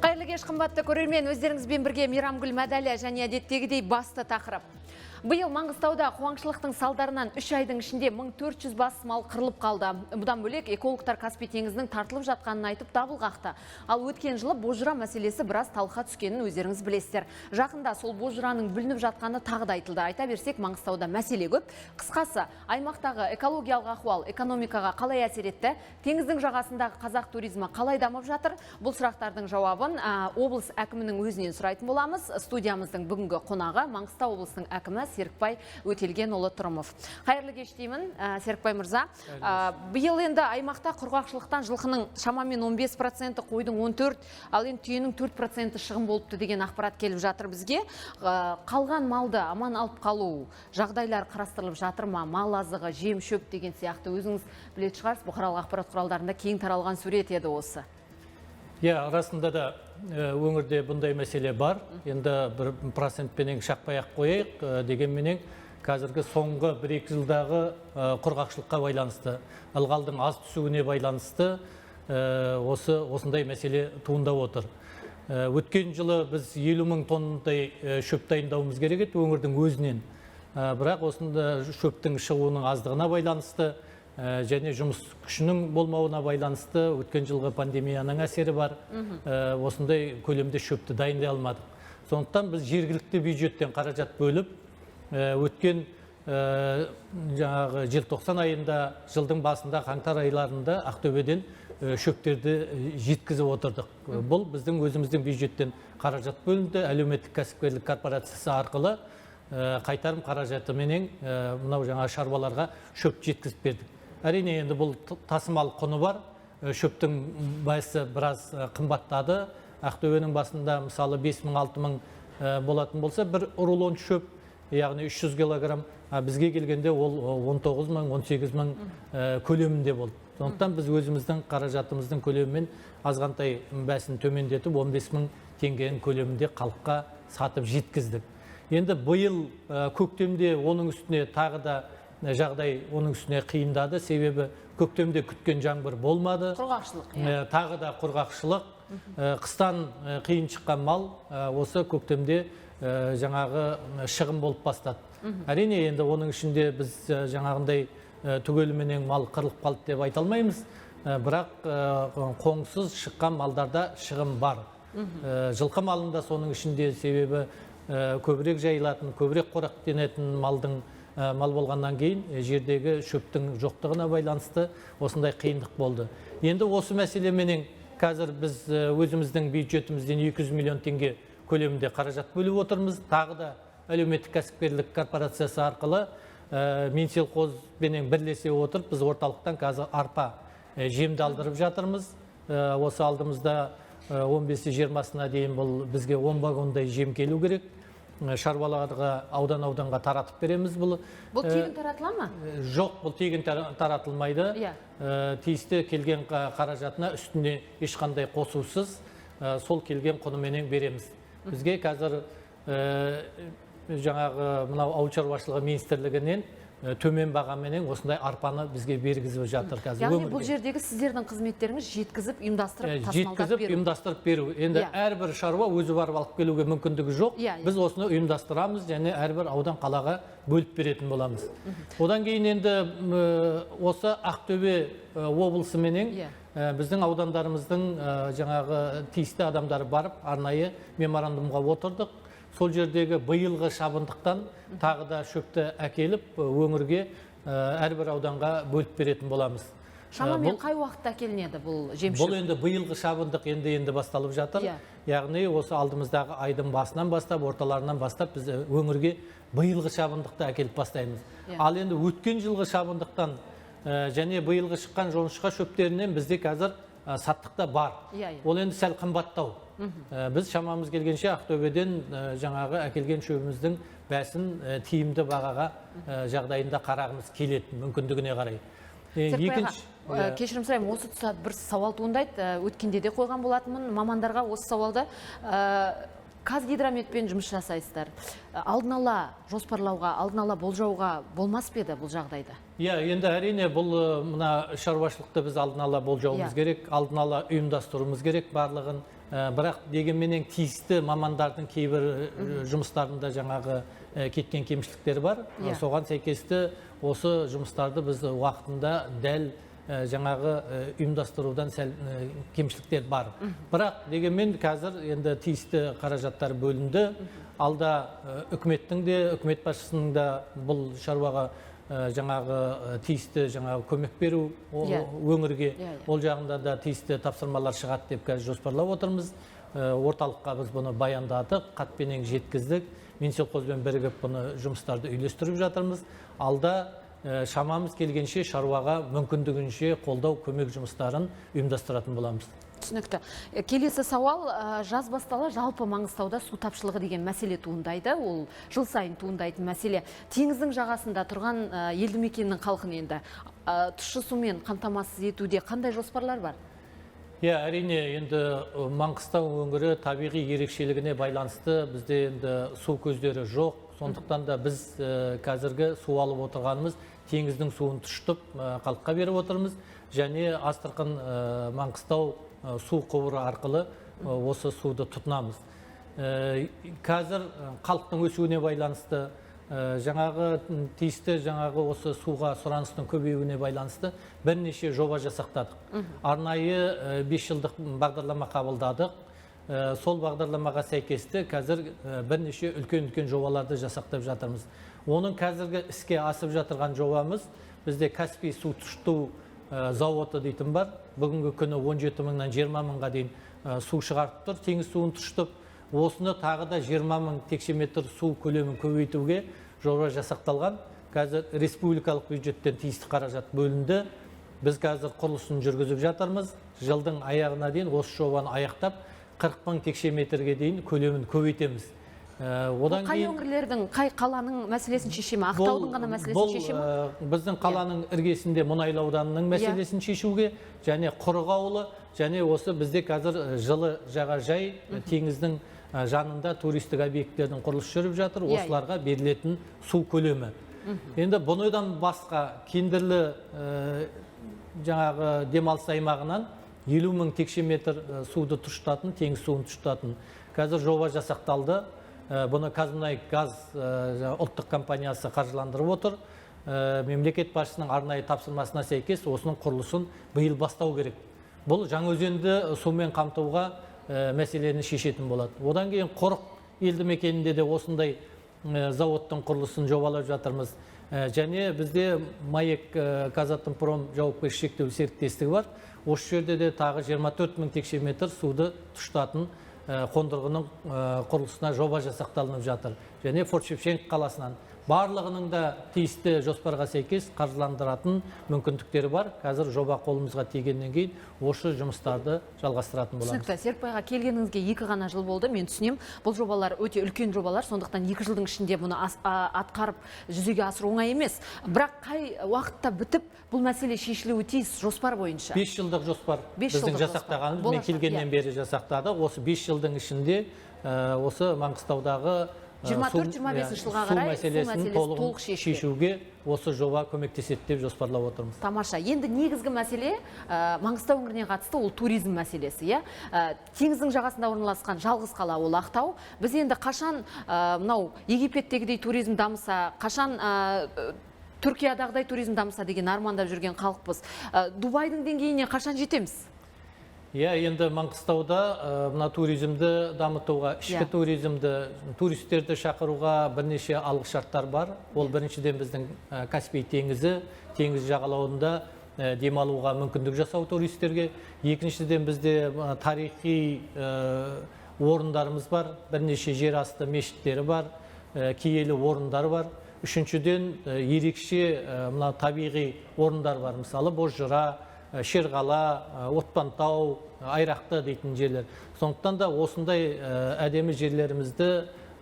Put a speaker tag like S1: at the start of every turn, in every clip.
S1: Қайырлы кеш қымбатты көрермен, өздеріңізбен бірге Мейрамгүл Мәдәлия және әдеттегідей басты тақырып. Биыл Маңғыстауда қуаңшылықтың салдарынан 3 айдың ішінде 1400 бас мал қырылып қалды. Бұдан бөлек экологтар Каспий теңізінің тартылып жатқанын айтып дабыл қақты. Ал өткен жылы бозжыра мәселесі біраз талқыға түскенін өздеріңіз білесіздер. Жақында сол бозжыраның бүлініп жатқаны тағы да айтылды. Айта берсек, Маңғыстауда мәселе көп. Қысқасы, аймақтағы экологиялық ахуал экономикаға қалай әсер етті? Теңіздің жағасындағы қазақ туризмі қалай дамып жатыр? Бұл сұрақтардың жауабын облыс әкімінің өзінен сұрайтын боламыз. Студиямыздың бүгінгі қонағы Маңғыстау облысының әкімі Серікбай Өтелгенұлы Тұрымов. Қайырлы кеш деймін, Серікбай мырза. Биыл енді аймақта құрғақшылықтан жылқының шамамен 15%, қойдың 14%, ал енді түйенің 4% шығын болыпты деген ақпарат келіп жатыр бізге. Қалған малды аман алып қалу жағдайлар қарастырылып жатыр ма? Мал азығы, жем, шөп деген сияқты өзіңіз білетін шығарсыз, бұқаралық ақпарат құралдарында кең таралған сурет еді осы.
S2: Арасында да өңірде бұндай мәселе бар. Енді 1%-пенен шақпай-ақ қойайық дегенменен қазіргі соңғы 1-2 жылдағы құрғақшылыққа байланысты, ылғалдың аз түсуіне байланысты осындай мәселе туындап отыр. Өткен жылы біз 50 мың тоннадай шөп дайындауымыз керек еді өңірдің өзінен. Бірақ осында шөптің шығуының аздығына байланысты және жұмыс күшінің болмауына байланысты өткен жылғы пандемияның әсері бар. Осындай көлемде шөпті дайындай алмадық. Сондықтан біз жергілікті бюджеттен қаражат бөліп, өткен желтоқсан айында, жылдың басында, қаңтар айларында Ақтөбеден шөптерді жеткізіп отырдық. Бұл біздің өзіміздің бюджеттен қаражат бөлінді, әлеуметтік кәсіпкерлік корпорациясы арқылы қайтарым қаражатыменен мынау шаруаларға шөп жеткізіп бердік. Әрине енді бұл тасымал құны бар, шөптің байысы біраз қымбаттады. Ақтөбенің басында мысалы 5-6 мың болатын болса, бір рулон шөп, яғни 300 килограмм, бізге келгенде ол 19 мың, 18 мың көлемінде болды. Сондықтан біз өзіміздің қаражатымыздың көлемімен азғантай бәсін төмендетіп 15 мың теңгенің көлемінде халыққа сатып жеткіздік. Енді биыл көктемде оның үстіне тағы да жағдай оның үстіне қиындады, себебі көктемде күткен жаңбыр болмады.
S1: Құрғақшылық.
S2: Тағы да құрғақшылық. Қыстан қиын шыққан мал осы көктемде жаңағы шығын болып бастады. Әрине енді оның ішінде біз жаңағындай түгеліменен мал қырылып қалды деп айта алмаймыз. Бірақ қоңсыз шыққан малдарда шығын бар. Жылқы малында соның ішінде, себебі көбірек жайылатын, көбірек қоректенетін мал болғаннан кейін жердегі шөптің жоқтығына байланысты осындай қиындық болды. Енді осы мәселеменен қазір біз өзіміздің бюджетімізден 200 миллион теңге көлемінде қаражат бөліп отырмыз. Тағы да әлеуметтік кәсіпкерлік корпорациясы арқылы Минсельхозбенен бірлесе отырып, біз орталықтан қазір арпа жемді алдырып жатырмыз. Осы алдымызда 15-20-сына дейін бұл бізге 10 вагондай жем келу керек. Шаруаларға аудан-ауданға таратып береміз бұл.
S1: Бұл тегін таратыла ма?
S2: Жоқ, бұл тегін таратылмайды. Тиісті келген қаражатына үстіне ешқандай қосусыз сол келген құныменен береміз. Бізге қазір жаңағы мынау ауыл шаруашылығы министрлігінен төмен бағаменен осындай арпаны бізге бергізіп жатыр қазір.
S1: Яғни бұл жердегі сіздердің қызметтеріңіз жеткізіп, ұйымдастырып, тасымалдап беру.
S2: Ұйымдастырып беру. Енді әрбір шаруа өзі барып алып келуге мүмкіндігі жоқ. Біз осыны ұйымдастырамыз және әрбір аудан қалаға бөліп беретін боламыз. Одан кейін енді осы Ақтөбе облысыменен біздің аудандарымыздың жаңағы тиісті адамдары барып арнайы меморандумға отырдық. Сол жердегі биылғы шабындықтан тағы да шөпті әкеліп өңірге әрбір ауданға бөліп беретін боламыз.
S1: Шамамен қай уақытта әкелінеді бұл жем-шөп?
S2: Бұл енді биылғы шабындық енді басталып жатыр. Яғни осы алдымыздағы айдың басынан бастап, орталарынан бастап біз өңірге биылғы шабындықты әкеліп бастаймыз. Ал енді өткен жылғы шабындықтан және биылғы шыққан жоңышқа шөптерінен бізде қазір саттықта бар. Ол енді сәл қымбаттау. Біз шамамыз келгенше Ақтөбеден жаңағы әкелген шөбіміздің бәсін тиімді бағаға жағдайында қарағымыз келеді, мүмкіндігіне қарай.
S1: Кешірім сұраймын, осы тұста бір сауал туындайды. Өткенде де қойған болатынмын мамандарға осы сауалды. Қазгидрометпен жұмыс жасайсыздар. Алдын ала жоспарлауға, алдын ала болжауға болмас па еді бұл жағдайда?
S2: Енді әрине бұл мына шаруашылықты біз алдын ала болжауымыз керек, алдын ала ұйымдастыруымыз керек барлығын. бірақ дегенменен тиісті мамандардың кейбір жұмыстарында жаңағы кеткен кемшіліктер бар. Соған сәйкесті осы жұмыстарды біз уақытында дәл жаңағы ұйымдастырудан сәл кемшіліктер бар. Бірақ дегенмен қазір енді тиісті қаражаттар бөлінді. Алда үкіметтің де, үкімет басшысының да бұл шаруаға жаңағы тиісті жаңағы көмек беру өңірге, ол жағында да тиісті тапсырмалар шығады деп қазір жоспарлап отырмыз. Орталыққа біз бұны баяндадық, қатпенен жеткіздік. Минсельхозбен бірігіп бұны жұмыстарды үйлестіріп жатырмыз. Алда шамамыз келгенше шаруаға мүмкіндігінше қолдау көмек жұмыстарын ұйымдастыратын боламыз.
S1: Түсінікті. Келесі сауал, жаз бастала жалпы Маңғыстауда су тапшылығы деген мәселе туындайды. Ол жыл сайын туындайтын мәселе. Теңіздің жағасында тұрған елді мекеннің халқын енді тұщы сумен қамтамасыз етуде қандай жоспарлар бар?
S2: Әрине, енді Маңғыстау өңірі табиғи ерекшелігіне байланысты бізде енді су көздері жоқ. Сондықтан да біз қазіргі су алып отырғанымыз теңіздің суын тұщытып халыққа беріп отырмыз. Және Астырқын Маңғыстау су құбыры арқылы осы суды тұтынамыз. Қазір халықтың өсуіне байланысты, жаңағы тиісті жаңағы осы суға сұраныстың көбеюіне байланысты бірнеше жоба жасақтадық. Арнайы 5 жылдық бағдарлама қабылдадық. Сол бағдарламаға сәйкесті қазір бірнеше үлкен жобаларды жасақтап жатырмыз. Оның қазіргі іске асып жатырған жобамыз бізде Каспий су тұщыту зауыты дейтін бар. Бүгінгі күні 17 мыңнан 20 мыңға дейін су шығарып тұр, теңіз суын тұщытып. Осыны тағы да 20 мың текше метр су көлемін көбейтуге жоба жасақталған. Қазір республикалық бюджеттен тиісті қаражат бөлінді. Біз қазір құрылысын жүргізіп жатырмыз. Жылдың аяғына дейін осы жобаны аяқтап 40 мың текше метрге дейін көлемін көбейтеміз.
S1: Қай өңірлердің, қай қаланың мәселесін шеше ме? Ақтаудың ғана мәселесін шеше ме?
S2: Біздің қаланың іргесінде Мұнайлы ауданының мәселесін шешуге, және Құрық ауылы, және осы бізде қазір жылы жағажай теңіздің жанында туристік объекттердің құрылысы жүріп жатыр. Осыларға берілетін су көлемі. Енді бұныдан басқа Кендірлі жаңағы демалыс аймағынан 50 мың текше метр суды тұщытатын, теңіз суын тұщытатын қазір жоба жасақталды. Бұны Қазмұнайгаз ұлттық компаниясы қаржыландырып отыр. Мемлекет басшысының арнайы тапсырмасына сәйкес осының құрылысын биыл бастау керек. Бұл Жаңаөзенді сумен қамтуға мәселені шешетін болады. Одан кейін Құрық елді мекенінде де осындай зауыттың құрылысын жобалап жатырмыз. Және бізде Маек Казатомпром жауапкершілігі шектеулі серіктестігі бар. Осы жерде де тағы 24 мың текше метр суды тұщытатын қондырғының құрылысына жоба жасақталынып жатыр. Және Форт-Шевченко қаласынан барлығының да тиісті жоспарға сәйкес қаржыландыратын мүмкіндіктері бар. Қазір жоба қолымызға тигеннен кейін осы жұмыстарды жалғастыратын боламыз.
S1: Түсінікті. Серікбайға келгеніңізге 2 ғана жыл болды. Мен түсінем, бұл жобалар өте үлкен жобалар, сондықтан 2 жылдың ішінде бұны атқарып жүзеге асыру оңай емес. Бірақ қай уақытта бітіп бұл мәселе шешілуі тиіс жоспар бойынша?
S2: 5 жылдық жоспар. Біздің жасақтағанымыз, мен келгеннен бері жасақтады. Осы 5 жылдың ішінде осы Маңғыстаудағы
S1: 24-25 жылға қарай су мәселесі толық
S2: шешуге осы жоба көмектеседі деп жоспарлап отырмыз.
S1: Тамаша. Енді негізгі мәселе Маңғыстау өңіріне қатысты ол туризм мәселесі. Теңіздің жағасында орналасқан жалғыз қала ол Ақтау. Біз енді қашан мынау Египеттегідей туризм дамыса, қашан Түркиядағыдай туризм дамыса деген армандап жүрген халықпыз. Дубайдың деңгейіне қашан жетеміз?
S2: Енді Маңғыстауда мына туризмді дамытуға, ішкі туризмді, туристерді шақыруға бірнеше алғышарттар бар. Ол біріншіден біздің Каспий теңізі, теңіз жағалауында демалуға мүмкіндік жасау туристерге. Екіншіден бізде тарихи орындарымыз бар, бірнеше жер асты мешіттері бар, киелі орындар бар. Үшіншіден ерекше мына табиғи орындар бар. Мысалы Бозжыра, Шерғала, Отпантау, Айрақты дейтін жерлер. Сондықтан да осындай әдемі жерлерімізді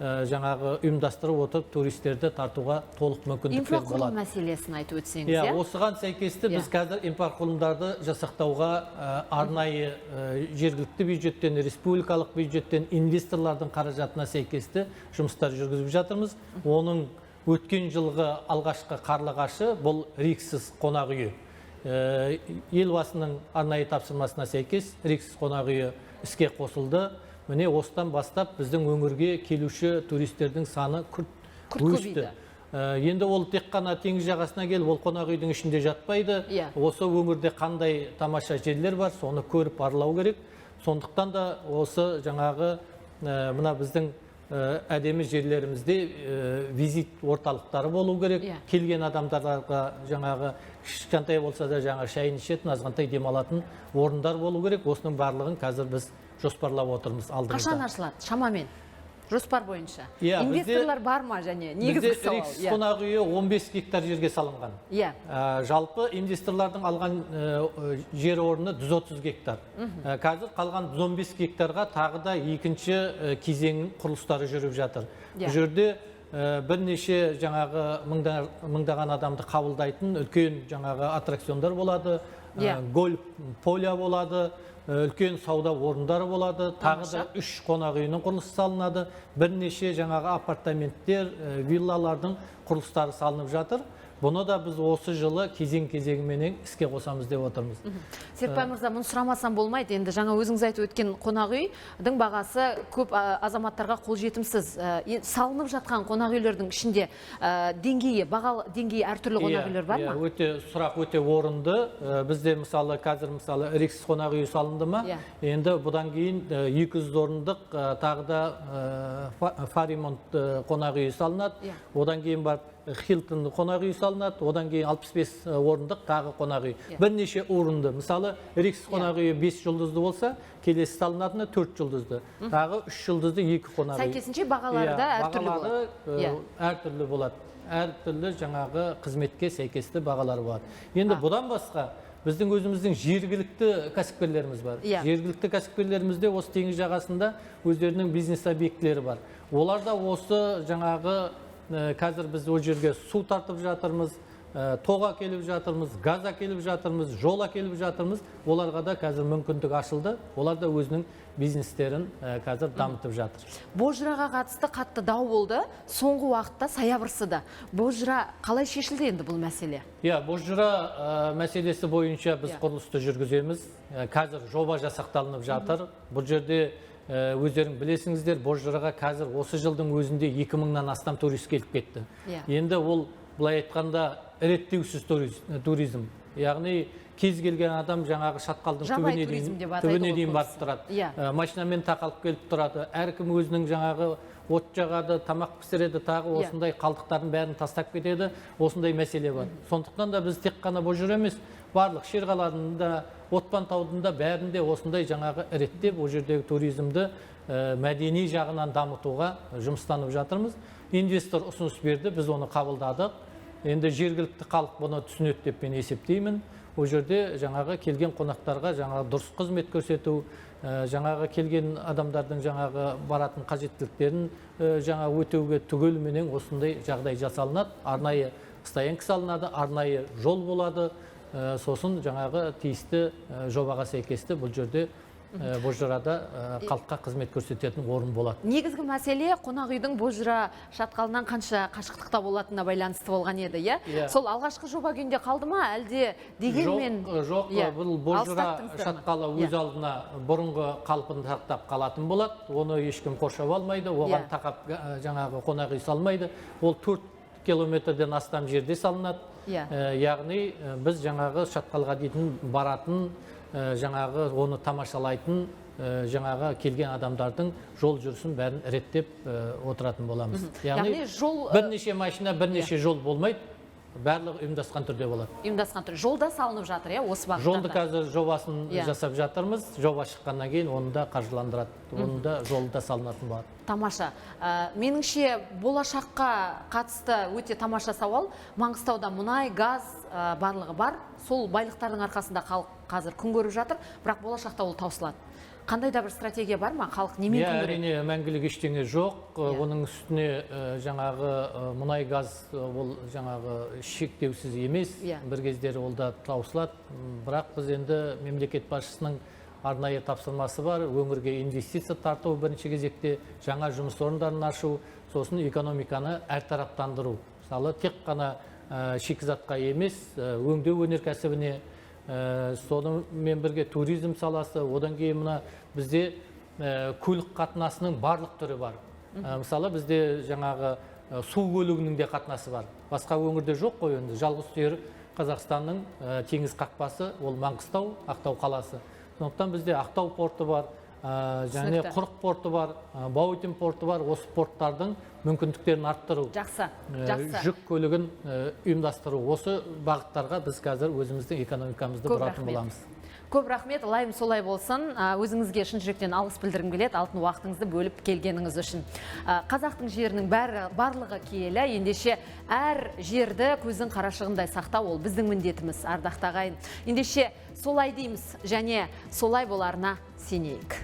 S2: жаңағы ұйымдастырып отырып туристерді тартуға толық мүмкіндіктер болады.
S1: Инфрақұрылым мәселесін айтып өтсеңіз.
S2: Осыған сәйкесті біз қазір инфрақұрылымдарды жасақтауға арнайы жергілікті бюджеттен, республикалық бюджеттен, инвесторлардың қаражатына сәйкесті жұмыстар жүргізіп жатырмыз. Оның өткен жылғы алғашқы қарлығашы бұл Риксіз қонақ үйі. Елбасының арнайы тапсырмасына сәйкес Риксіз қонақ үйі іске қосылды. Міне осыдан бастап біздің өңірге келуші туристердің саны күрт өсті. Енді ол тек қана теңіз жағасына келіп, ол қонақ үйдің ішінде жатпайды. Осы өңірде қандай тамаша жерлер бар, соны көріп аралау керек. Сондықтан да осы жаңағы мына біздің әдемі жерлерімізде визит орталықтары болу керек. Келген адамдарға жаңағы кішкентай болса да жаңа шайын ішетін, азғантай демалатын орындар болу керек. Осының барлығын қазір біз жоспарлап отырмыз алдымызда.
S1: Қашан ашылады? Шамамен жоспар бойынша. Инвесторлар бар ма және негізгі сауал?
S2: Рикс қонақ үйі 15 гектар жерге салынған. Жалпы инвесторлардың алған жер орны 130 гектар. Қазір қалған 115 гектарға тағы да екінші кезең құрылыстары жүріп жатыр. Бұл жерде бірнеше жаңағы мыңдаған адамды қабылдайтын үлкен жаңағы аттракциондар болады, гольф поля болады, үлкен сауда орындары болады, тағы да 3 қонақ үйінің құрылысы салынады, бірнеше жаңағы апартаменттер, виллалардың құрылыстары салынып жатыр. Бұны да біз осы жылы кезең-кезеңіменен іске қосамыз деп отырмыз.
S1: Серікбай мырза, мұны сұрамасам болмайды. Енді жаңа өзіңіз айтып өткен қонақ үйдің бағасы көп азаматтарға қолжетімсіз. Салынып жатқан қонақ үйлердің ішінде деңгейі, бағалы деңгейі әртүрлі қонақ үйлер бар ма?
S2: Сұрақ өте орынды. Бізде мысалы қазір мысалы Рикс қонақ үйі салынды ма? Енді бұдан кейін 200 орындық тағы да Фаримонт қонақ үйі салынады. Одан кейін бар Хилтон қонақ үйі салынады, одан кейін 65 орындық тағы қонақ үй. Бірнеше орынды. Мысалы, Рикс қонақ үйі 5 жұлдызды болса, келесі салынатыны 4 жұлдызды. Тағы 3 жұлдызды 2 қонақ үй.
S1: Сәйкесінше бағалары да әртүрлі болады.
S2: Әртүрлі болады. Әртүрлі жаңағы қызметке сәйкесті бағалары болады. Енді бұдан басқа біздің өзіміздің жергілікті кәсіпкерлеріміз бар. Жергілікті кәсіпкерлерімізде осы теңіз жағасында өздерінің бизнес объектілері бар. Олар да осы жаңағы қазір біз ол жерге су тартып жатырмыз, тоға келіп жатырмыз, газа келіп жатырмыз, жола келіп жатырмыз. Оларға да қазір мүмкіндік ашылды. Олар да өзінің бизнестерін қазір дамытып жатыр.
S1: Бозжыраға қатысты қатты дау болды. Соңғы уақытта саябырсыды. Бозжыра қалай шешілді енді бұл мәселе?
S2: Бозжыра мәселесі бойынша біз құрылысты жүргіземіз. Қазір жоба жасақталынып жатыр. Бұл жерде өздерің білесіңіздер, Бозжыраға қазір осы жылдың өзінде 2000-нан астам турист келіп кетті. Енді ол былай айтқанда реттеусіз туризм. Яғни кез келген адам жаңағы шатқалдың түбіне дейін барып тұрады. Машинамен тақалып келіп тұрады. Әркім өзінің жаңағы от жағады, тамақ пісіреді, тағы осындай қалдықтардың бәрін тастап кетеді. Осындай мәселе бар. Сондықтан да біз тек қана Бозжыра емес, барлық шерғаларында, Отпан таудында бәрінде осындай жаңағы реттеп, ол жердегі туризмді мәдени жағынан дамытуға жұмыстанып жатырмыз. Инвестор ұсыныс берді, біз оны қабылдадық. Енді жергілікті халық бұны түсінеді деп мен есептеймін. Ол жерде жаңағы келген қонақтарға жаңағы дұрыс қызмет көрсету, жаңағы келген адамдардың жаңағы баратын қажеттіліктерін жаңа өтеуге түгелменен осындай жағдай жасалынады. Арнайы стоянка салынады, арнайы жол болады. Сосын жаңағы тиісті жобаға сәйкесті бұл жерде Бозжырада халыққа қызмет көрсететін орын болады.
S1: Негізгі мәселе қонақ үйдің Бозжыра шатқалынан қанша қашықтықта болатынына байланысты болған еді, Сол алғашқы жоба күйінде қалды ма, әлде дегенмен?
S2: Жоқ, бұл Бозжыра шатқалы өз алдына бұрынғы қалпын сақтап қалатын болады. Оны ешкім қоршап алмайды, оған тақап жаңағы қонақ үй салмайды. Ол 4 километрден астам жерде салынады. Яғни біз жаңағы шатқалға дейтін баратын, жаңағы оны тамашалайтын, жаңағы келген адамдардың жол жүрісін бәрін реттеп отыратын боламыз. Яғни бірнеше машина, бірнеше жол болмайды, барлығы ұйымдасқан түрде болады.
S1: Ұйымдасқан түрде. Жолда салынып жатыр, осы бағыттарда?
S2: Жолды қазір жобасын жасап жатырмыз. Жоба шыққаннан кейін оны да қаржыландырады. Оны да жолда салынатын болады.
S1: Тамаша. Меніңше болашаққа қатысты өте тамаша сауал. Маңғыстауда мұнай, газ барлығы бар. Сол байлықтардың арқасында халық қазір күн көріп жатыр, бірақ болашақта ол таусылады. Қандай да бір стратегия бар ма? Халық немен күн көреді?
S2: Әрине мәңгілік ештеңе жоқ. Оның үстіне жаңағы мұнай, газ ол жаңағы шектеусіз емес. Бір кездері ол да таусылады. Бірақ біз енді мемлекет басшысының арнайы тапсырмасы бар. Өңірге инвестиция тарту бірінші кезекте, жаңа жұмыс орындарын ашу, сосын экономиканы әртараптандыру. Мысалы, тек қана шикізатқа емес, өңдеу өнеркәсібіне, сонымен бірге туризм саласы, одан кейін мына бізде көлік қатынасының барлық түрі бар. Мысалы бізде жаңағы су көлігінің де қатынасы бар. Басқа өңірде жоқ қой, енді жалғыз түйір Қазақстанның теңіз қақпасы ол Маңғыстау, Ақтау қаласы. Сондықтан бізде Ақтау порты бар, және Құрық порты бар, Баутин порты бар. Осы порттардың мүмкіндіктерін арттыру,
S1: жақсы.
S2: жүк көлігін ұйымдастыру. Осы бағыттарға біз қазір өзіміздің экономикамызды бұратын боламыз.
S1: Көп рахмет, лайым солай болсын. Өзіңізге шын жүректен алғыс білдіргім келеді, алтын уақытыңызды бөліп келгеніңіз үшін. Қазақтың жерінің барлығы киелі, ендеше әр жерді көздің қарашығындай сақтау ол біздің міндетіміз, ардақты ағайын. Ендеше солай дейміз және солай боларына сенейік.